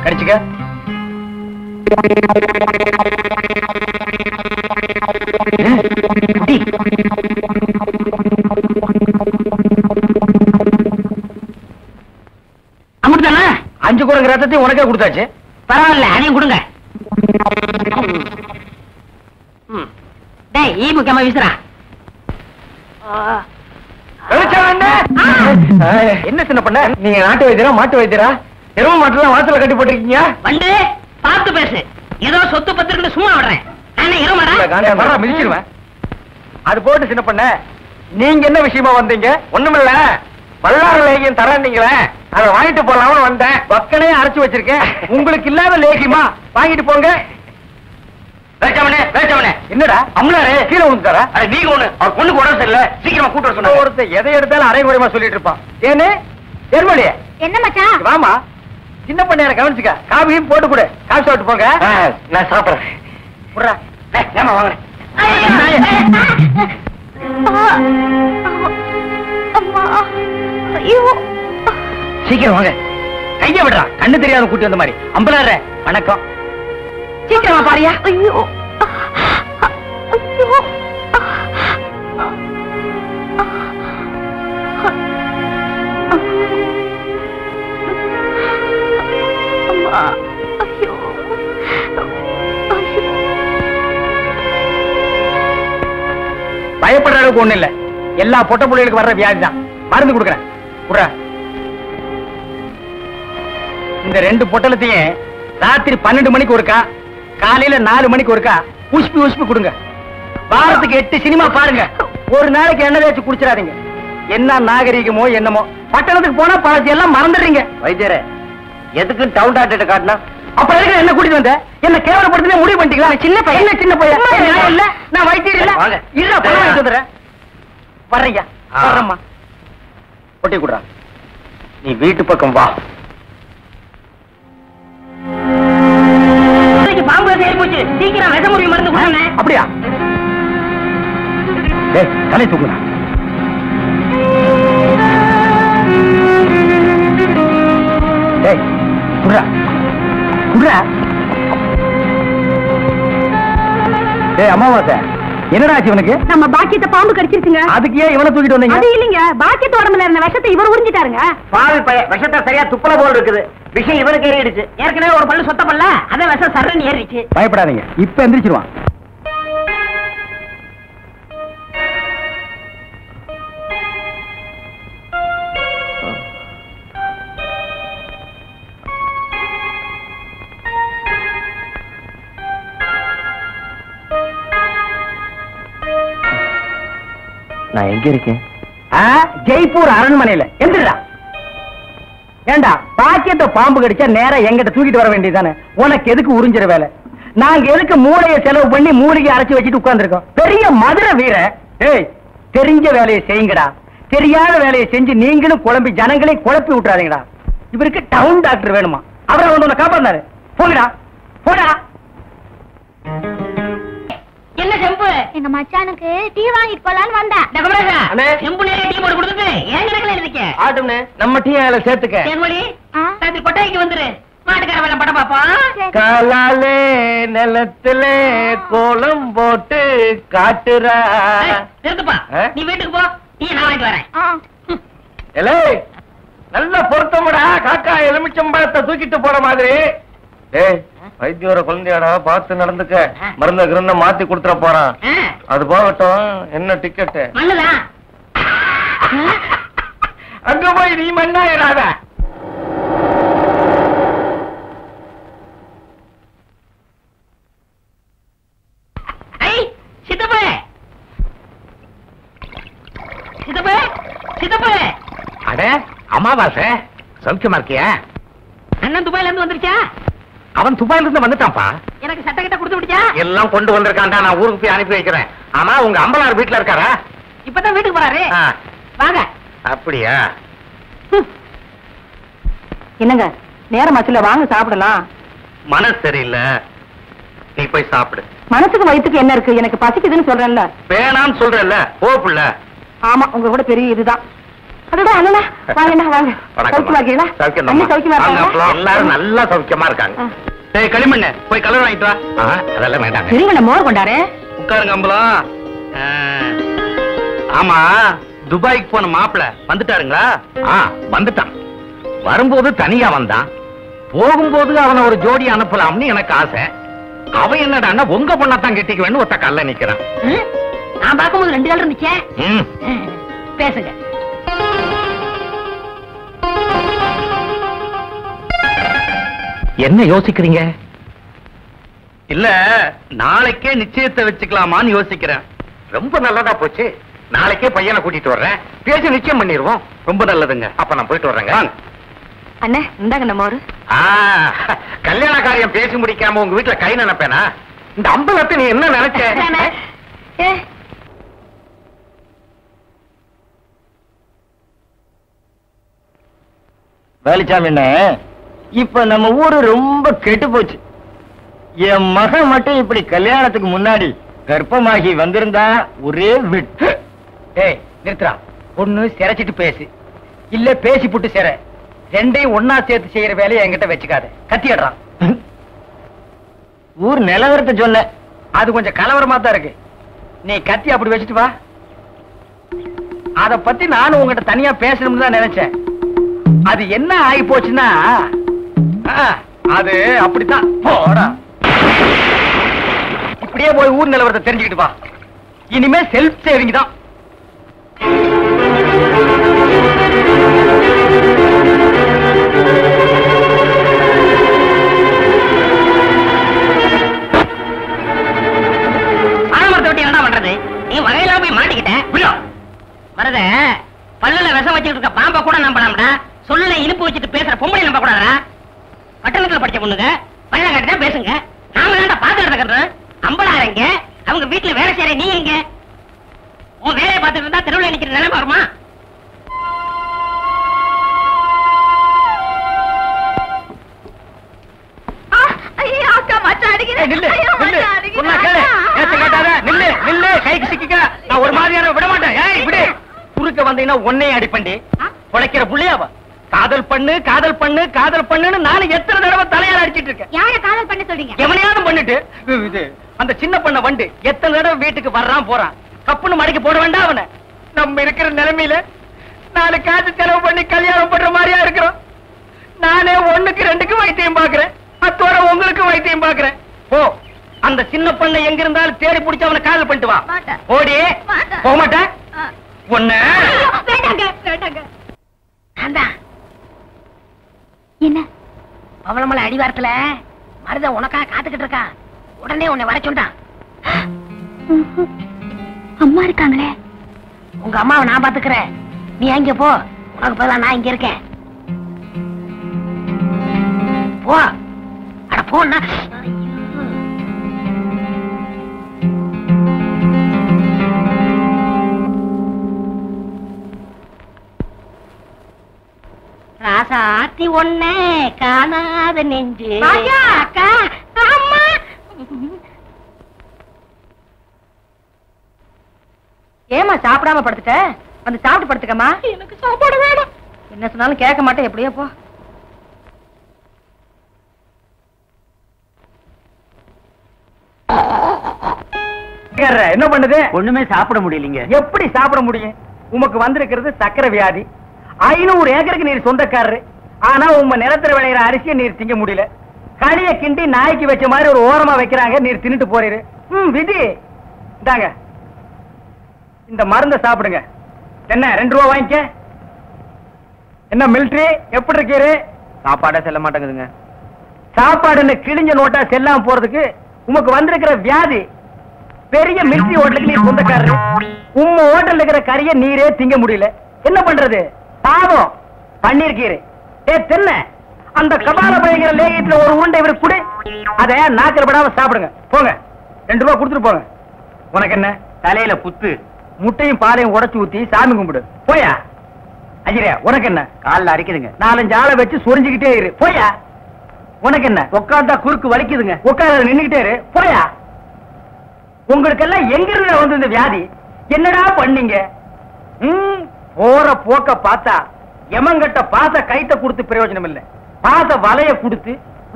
[SPEAKER 1] கடிச்சுக்க.
[SPEAKER 9] அமுட்டுதானே?
[SPEAKER 1] 5 குரங்கு ரத்தத்தையும் உனக்கே கொடுத்தாச்சு.
[SPEAKER 9] பரவாயில்ல, அதையும் கொடுங்க. டேய் ஈ முக்கியமா வீசுறா.
[SPEAKER 1] என்ன சின்ன பண்ண? நீங்க நாட்டு வைத்தியரா மாட்டு வைத்தியரா? எரும மாட்டுலாம் வாசல கட்டி போட்டிருக்கீங்க.
[SPEAKER 9] வந்து பார்த்து பேசு. ஏதோ சொத்து பத்திரன்னு சும்மா விடுறேன். நானே எருமடா
[SPEAKER 1] மிதிச்சிருவேன். அது போட்டு சின்ன பண்ண, நீங்க என்ன விஷயமா வந்தீங்க? ஒண்ணுமில்ல, வல்லார லேகியம் தரீங்களே, அதை வாங்கிட்டு போலாம்னு வந்தேன். பக்கனே அரைச்சு வச்சிருக்கேன். உங்களுக்கு இல்லாத லேகியமா? வாங்கிட்டு போங்க. என்னடா அம்லாரே கீழே விழுந்துட்டாரா? நீங்க ஒண்ணு அவர் பொண்ணுக்கு உடம்பு சரியில்லை, சீக்கிரமா கூட்டு வர சொன்ன. ஒருத்தர் எதை எடுத்தாலும் அரை குறைமா சொல்லிட்டு இருப்பான். ஏன்னு எருமலியே
[SPEAKER 4] என்ன மச்சான்?
[SPEAKER 1] வாமா சின்ன பண்ண கவனிச்சுக்க. காபியும் போட்டு கொடு. காபி சாப்பிட்டு போங்க. நான் சாப்பிடுறேன். ஏமா வாங்க. சீக்கிரம் வாங்க. கைய விடுறா. கண்ணு தெரியாத கூட்டி வந்த மாதிரி. அம்பலாற வணக்கம்.
[SPEAKER 9] சீக்கிரமா பாரியா. ஐயோ
[SPEAKER 1] பயப்படுற அளவுக்கு ஒண்ணு இல்ல. எல்லா பொட்ட புள்ளைகளுக்கு வர்ற வியாதி தான். மருந்து கொடுக்குறேன். இந்த 2 பொட்டலத்தையும் ராத்திரி 12 மணிக்கு ஒருக்கா, காலையில 4 மணிக்கு ஒருக்கா உஷ்பி உஷ்பி கொடுங்க. வாரத்துக்கு 8 சினிமா பாருங்க. ஒரு நாளைக்கு எண்ணெய் தேய்ச்சி குடிச்சிடாதீங்க. என்ன நாகரீகமோ என்னமோ, பட்டணத்துக்கு போனா பழத்தை எல்லாம் மறந்துடுறீங்க. வைத்தியரே எதுக்கு டவுன் டாக்டர் காட்டினா? அப்புறம் எதுக்கு என்ன கூட்டிட்டு வந்த? என்ன கேவலப்படுத்தி முடிவு பண்ணிட்டீங்களா? சின்ன பையன் சின்ன பையன் இல்ல, நான் வைத்தியர் இல்ல. இல்ல பணம் வாங்கிட்டு வந்துடுறேன். வர்றீங்க வர்றம்மா. ஒட்டி கொடுறா. நீ வீட்டு பக்கம் வா.
[SPEAKER 9] பாம்பு தேடி போச்சு. சீக்கிரம் விஷமுறி மருந்து கொடுங்க.
[SPEAKER 1] அப்படியா? தலை தூக்குறா. குடுறா குடுறா. அமாவாசை என்னடா ஆச்சு இவனுக்கு?
[SPEAKER 4] நம்ம பாக்கியத்தை பாம்பு கடிச்சிருச்சுங்க.
[SPEAKER 1] அதுக்கு ஏன் இவனை தூக்கிட்டு வந்தீங்க?
[SPEAKER 4] அது இல்லைங்க, பாக்கியத்து உடம்புல இருந்த விஷத்தை இவர் உறிஞ்சிட்டாருங்க.
[SPEAKER 9] பாவி பையன் விஷத்தை சரியா துப்பல போல் இருக்குது. விஷம் இவனுக்கு ஏறிடுச்சு. ஏற்கனவே ஒரு பல்லு சொத்த பல்ல, அத விஷம் சரன்னு ஏறிடுச்சு.
[SPEAKER 1] பயப்படாதீங்க, இப்ப எந்திரிச்சிருவான். நான் எங்க இருக்கேன்? ஜெய்ப்பூர் அரண்மனையில. எந்திரா. ஏண்டா பாக்கியத்தை பாம்பு கடிச்சா நேரா எங்கிட்ட தூக்கிட்டு வர வேண்டியதானே? உனக்கு எதுக்கு உறிஞ்சிற வேலை? நாங்க எதுக்கு மூளையை செலவு பண்ணி மூலிகை அரைச்சு வச்சுட்டு உட்கார்ந்துருக்கோம்? பெரிய மதுரை வீர. ஏய், தெரிஞ்ச வேலையை செய்யுங்கடா. தெரியாத வேலையை செஞ்சு நீங்களும் குழம்பி ஜனங்களையும் குழப்பி விட்டுறாதீங்கடா. இவருக்கு டவுன் டாக்டர் வேணுமா? அவரை வந்து உன்னை காப்பாந்தாரு. போங்கடா போடா.
[SPEAKER 9] என்ன செம்பு?
[SPEAKER 4] எங்க மச்சானுக்கு டீ வாங்கிட்டு போலான்னு வந்தேன்.
[SPEAKER 9] செம்பு நிறைய டீ போட்டு கொடுத்துட்டு ஏன் கணக்குல இருக்க?
[SPEAKER 1] ஆட்டும்னே, நம்ம டீ அதில் சேர்த்துக்க.
[SPEAKER 9] தேன்மொழி ராத்திரி கொட்டாய்க்கு வந்துரு. மாட்டுக்கார வேலை படம் பாப்போம்.
[SPEAKER 1] காலாலே நிலத்துல கோலம் போட்டு காட்டுறா.
[SPEAKER 9] நிறுத்துப்பா, நீ வீட்டுக்கு போ. டீ நான் வாங்கிட்டு வரேன்.
[SPEAKER 1] நல்ல பொருத்தமுடா. காக்கா எலுமிச்சம்பழத்தை தூக்கிட்டு போற மாதிரி. ஏய், வைத்தியோர குழந்தையாடா, பார்த்து நடந்துக்க. மருந்த கிருந்த மாத்தி கொடுத்துட போறான். அது போகட்டும். என்ன டிக்கெட்?
[SPEAKER 9] மண்ணுதான்.
[SPEAKER 1] அங்க போய் நீ மண்ணாயிராத.
[SPEAKER 9] சித்தப்பு சித்தப்பு.
[SPEAKER 8] அட அமாவாசை, சௌக்கியமா இருக்கியா?
[SPEAKER 9] அண்ணன் துபாயில இருந்து வந்துருச்சா?
[SPEAKER 8] அவன் துபாயில இருந்து வந்துட்டான்ப்பா.
[SPEAKER 9] எனக்கு சட்டை கிட்ட கொடுத்து விடுச்சா?
[SPEAKER 8] எல்லாம் கொண்டு வந்திருக்கான்டா, நான் ஊருக்கு போய் அனுப்பி வைக்கிறேன். ஆமா, உங்க அம்பலார் வீட்டுல இருக்காரா?
[SPEAKER 9] இப்பதான் வீட்டுக்கு போறாரு. வாங்க.
[SPEAKER 8] அப்படியா?
[SPEAKER 7] என்னங்க நேரம் ஆச்சுல, வாங்க சாப்பிடலாம்.
[SPEAKER 8] மனசு சரியில்லை, நீ போய் சாப்பிடு.
[SPEAKER 7] மனசுக்கு வயிற்றுக்கு என்ன இருக்கு? எனக்கு பசிக்குதுன்னு சொல்றேன்ல.
[SPEAKER 8] வேணான்னு சொல்றேன்ல, போப்புல.
[SPEAKER 7] ஆமா, உங்க கூட பெரிய இதுதான். அதோட அண்ணா வாங்க, வாங்க. சௌக்கியமா இருக்கீங்களா? அண்ணி சௌக்கியமா இருக்காங்களா?
[SPEAKER 8] எல்லாரும் நல்லா சௌக்கியமா இருக்காங்க.
[SPEAKER 1] டேய் களிமண்ணே, போய் கலர் வாங்கிட்டு வா.
[SPEAKER 8] அதெல்லாம் வேண்டாம்.
[SPEAKER 7] சரிங்க, மோர் கொண்டாரு.
[SPEAKER 1] உட்காருங்க அம்பலம். ஆமா, துபாய்க்கு போன மாப்பிள வந்துட்டாருங்களா?
[SPEAKER 8] வந்துட்டான். வரும்போது தனியா வந்தான், போகும்போது அவனை ஒரு ஜோடி அனுப்பலாம்னு எனக்கு ஆசை. அவன் என்னடா உங்க பொண்ணத்தான் கெட்டிக்குவேன்னு ஒத்த கல்ல நிக்கிறான்.
[SPEAKER 9] நான் பார்க்கும்போது 2 கால் இருந்துச்சே. பேசுங்க.
[SPEAKER 8] என்ன யோசிக்கிறீங்க?
[SPEAKER 1] இல்ல, நாளைக்கே நிச்சயத்தை வச்சுக்கலாமான்னு யோசிக்கிறேன்.
[SPEAKER 8] ரொம்ப நல்லதா போச்சு. நாளைக்கே பையனை கூட்டிட்டு வர்றேன், பேசி நிச்சயம் பண்ணிடுவோம்.
[SPEAKER 1] ரொம்ப நல்லதுங்க.
[SPEAKER 8] அப்ப நான் போயிட்டு வர்றேங்க.
[SPEAKER 7] அண்ணே இந்தாங்க நம்ம மோர்.
[SPEAKER 8] கல்யாண காரியம் பேசி முடிக்காம உங்க வீட்டுல கை நினைப்பேனா? இந்த அம்பலத்தை நீ என்ன நினைச்ச?
[SPEAKER 5] வேலுச்சாமி என்ன, இப்ப நம்ம ஊரு ரொம்ப கெட்டு போச்சு. என் மகன் மட்டும் இப்படி கல்யாணத்துக்கு முன்னாடி கர்ப்பமாகி வந்திருந்தா ஒரே விட்டு.
[SPEAKER 8] ஏய் நிறுத்துறா. ஒண்ணு சிரைச்சிட்டு பேசு, இல்ல பேசி புட்டு சிற. ரெண்டையும் ஒன்னா சேர்த்து செய்யற வேலையை என்கிட்ட வச்சுக்காத. கத்திடுறான்.
[SPEAKER 5] ஊர் நிலவரத்தை சொன்ன,
[SPEAKER 8] அது கொஞ்சம் கலவரமா தான் இருக்கு. நீ கத்தி அப்படி வச்சுட்டு வா. அத பத்தி நானும் உங்ககிட்ட தனியா பேசணும்னு தான் நினைச்சேன். அது என்ன ஆகி போச்சுன்னா, அது அப்படித்தான். போடா, இப்படியே போய் ஊர் நிலவரத்தை தெரிஞ்சுக்கிட்டு வா. இனிமே செல்ஃப் சேவிங் தான்.
[SPEAKER 9] ஆலமரத்தை விட்டு என்ன பண்றது? நீ வகையில போய் மாட்டிக்கிட்ட. வரத பல்லுல விஷம் வச்சுட்டு இருக்க பாம்பை கூட நம்பலாம்டா. சொல்லுல இனிப்பு வச்சுட்டு பேசுற பொம்பளை நம்ப கூடாதா? பட்டணத்துல படிச்ச பொண்ணுங்க பல்ல கட்டிதான் பேசுங்க. நாம தான்டா பாத்துட்டு இருக்கிறோம். அம்பலாரங்க அவங்க வீட்டுல வேலை செய்யற நீ எங்க? உன் வேலையை பார்த்துட்டு இருந்தா தெருவில் நிக்கிற நிலைமை வருமா?
[SPEAKER 8] ஒரு மாதிரியான விட மாட்டேன். குறுக்க வந்தீங்கன்னா ஒன்னே அடிப்பண்டி உழைக்கிற புள்ளையாவ. காதல் பண்ணு காதல் பண்ணு காதல் பண்ணுன்னு நானும் எத்தனை தடவை தலையால அடிச்சிட்டு இருக்கேன்.
[SPEAKER 4] யார காதல் பண்ண சொல்றீங்க?
[SPEAKER 8] எவனையாவது பண்ணிட்டு இது அந்த சின்ன பண்ண வண்டு எத்தனை தடவை வீட்டுக்கு வர்றான் போறான். கப்புன்னு மடக்கி போட வேண்டாம் அவனை. நம்ம இருக்கிற நிலைமையில 4 காசு செலவு பண்ணி கல்யாணம் பண்ற மாதிரியா இருக்கிறோம். நானே 1க்கு 2க்கு வைத்தியம் பாக்குறேன். அத்தோட உங்களுக்கு வைத்தியம் பாக்குறேன். ஓ, அந்த சின்ன பண்ண எங்க இருந்தாலும் தேடி பிடிச்சு அவனை காதல் பண்ணிட்டு வா. ஓடி போக மாட்டேன். ஒண்ணு
[SPEAKER 4] என்ன
[SPEAKER 9] பவளமலை அடிவாரத்துல மருத உனக்காக காத்துக்கிட்டு இருக்கான். உடனே உன்னை வர சொல்றான்.
[SPEAKER 4] அம்மா இருக்காங்களே.
[SPEAKER 9] உங்க அம்மாவை நான் பாத்துக்கிறேன். நீ அங்க போ. உனக்கு பதிலா நான் இங்க இருக்கேன். போ. அட போன்னா. ராசாத்தி ஒண்ணே காணாத நெஞ்சு. அக்கா அம்மா.
[SPEAKER 7] ஏமா சாப்பிடாம படுத்துட்ட? வந்து சாப்பிட்டு படுத்துக்கமா.
[SPEAKER 4] எனக்கு சாப்பாடு வேணும்.
[SPEAKER 7] என்ன சொன்னாலும் கேட்க மாட்டேன். எப்படியோ போ.
[SPEAKER 8] என்ன பண்ணுது?
[SPEAKER 5] ஒண்ணுமே சாப்பிட முடியலீங்க.
[SPEAKER 8] எப்படி சாப்பிட முடியும்? உமக்கு வந்திருக்கிறது சக்கரை வியாதி. 500 ஏக்கருக்கு நீர் சொந்தக்காரரு. ஆனா உங்க நிலத்துல விளையிற அரிசியை நீர் திங்க முடியல. களிய கிண்டி நாய்க்கு வச்ச மாதிரி ஒரு ஓரமா வைக்கிறாங்க. நீர் தின்னுட்டு போறீரு. விதி இந்தாங்க, இந்த மருந்த சாப்பிடுங்க. என்ன 2 ரூபா வாங்கிக்க. என்ன மிலிட்டரி எப்படி இருக்கீரு?
[SPEAKER 5] சாப்பாடே செல்ல
[SPEAKER 8] பெரிய மிலிட்டரி ஹோட்டலுக்கு நீ சொந்தக்காரரு. உம்ம ஹோட்டல்ல இருக்கிற கறியை நீரே திங்க முடியல. என்ன பண்றது? பாவம் பன்னீர் கீரை. தென்ன அந்த கபால பயங்கர லேகியத்துல ஒரு உருண்டை இவருக்கு கொடு. அத நாக்கில் படாம சாப்பிடுங்க. போங்க, 2 ரூபாய் கொடுத்துட்டு போங்க. உனக்கு என்ன தலையில புத்து? முட்டையும் பாலையும் உடைச்சு ஊத்தி சாமி கும்பிடு. போயா. அஜிரே, உனக்கு என்ன? காலில் அரிக்குதுங்க. 4-5 ஆளை வச்சு சொரிஞ்சுக்கிட்டே இரு. போயா. உனக்கு என்ன? உட்கார்ந்தா குறுக்கு வலிக்குதுங்க. உட்கார நின்னுகிட்டே இரு. போயா. உங்களுக்கெல்லாம் எங்க இருந்து வந்து இந்த வியாதி? என்னடா பண்ணீங்க? போற போக்க பார்த்தா எமங்கட்ட பாச கைத்த கொடுத்து பிரயோஜனம் இல்ல. பாச வலைய கொடுத்து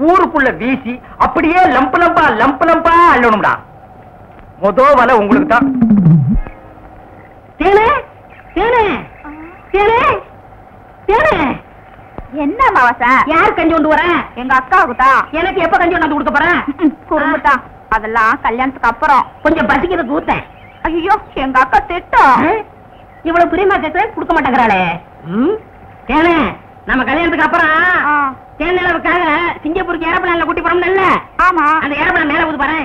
[SPEAKER 8] ஊருக்குள்ள வீசி அப்படியே லம்பு லம்பா அள்ளணும்டா. மொத வலை உங்களுக்கு தான்.
[SPEAKER 4] என்ன மாவசா?
[SPEAKER 9] யார் கஞ்சி கொண்டு வர?
[SPEAKER 4] எங்க அக்காவுக்கு தான்.
[SPEAKER 9] எனக்கு எப்ப கஞ்சி கொண்டாந்து கொடுக்க போறேன்?
[SPEAKER 4] குறும்புதான். அதெல்லாம் கல்யாணத்துக்கு அப்புறம்.
[SPEAKER 9] கொஞ்சம் பசிக்கிறது ஊத்தேன்.
[SPEAKER 4] ஐயோ, எங்க அக்கா திட்டம்.
[SPEAKER 9] இவ்வளவு பிரியமா கேட்க கொடுக்க மாட்டேங்கிறாளே. தேனே, நம்ம கல்யாணத்துக்கு அப்புறம் தேனிலவுக்காக சிங்கப்பூருக்கு ஏரோப்ளேன்ல கூட்டி போறோம்ல.
[SPEAKER 4] ஆமா.
[SPEAKER 9] அந்த ஏரோப்ளேன் மேல ஊது பாரு.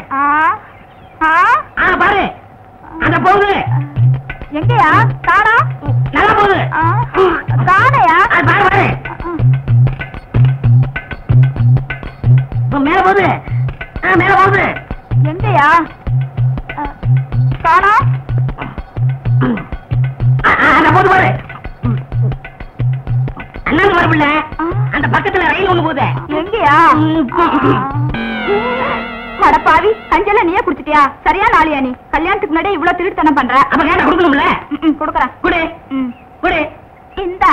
[SPEAKER 4] பாரு,
[SPEAKER 9] அங்க போகுது.
[SPEAKER 4] எங்கயா? காணா.
[SPEAKER 9] நல்லா போகுது.
[SPEAKER 4] காணையா?
[SPEAKER 9] பாரு பாரு, மேல போகுது. மேல போகுது.
[SPEAKER 4] எங்கயா? காணா.
[SPEAKER 9] போது பாரு. அண்ணாங்க வரவில்ல. அந்த பக்கத்துல ரயில் ஒண்ணு போகுது.
[SPEAKER 4] எங்கயா? பாவி, கஞ்சல நீயே குடிச்சிட்டியா? சரியா நாளியா? நீ கல்யாணத்துக்கு முன்னாடி இவ்வளவு திருட்டுத்தனம் பண்ற.
[SPEAKER 9] அப்ப கேட்ட கொடுக்கணும்ல.
[SPEAKER 4] கொடுக்கறேன்.
[SPEAKER 9] குடு குடு.
[SPEAKER 4] இந்த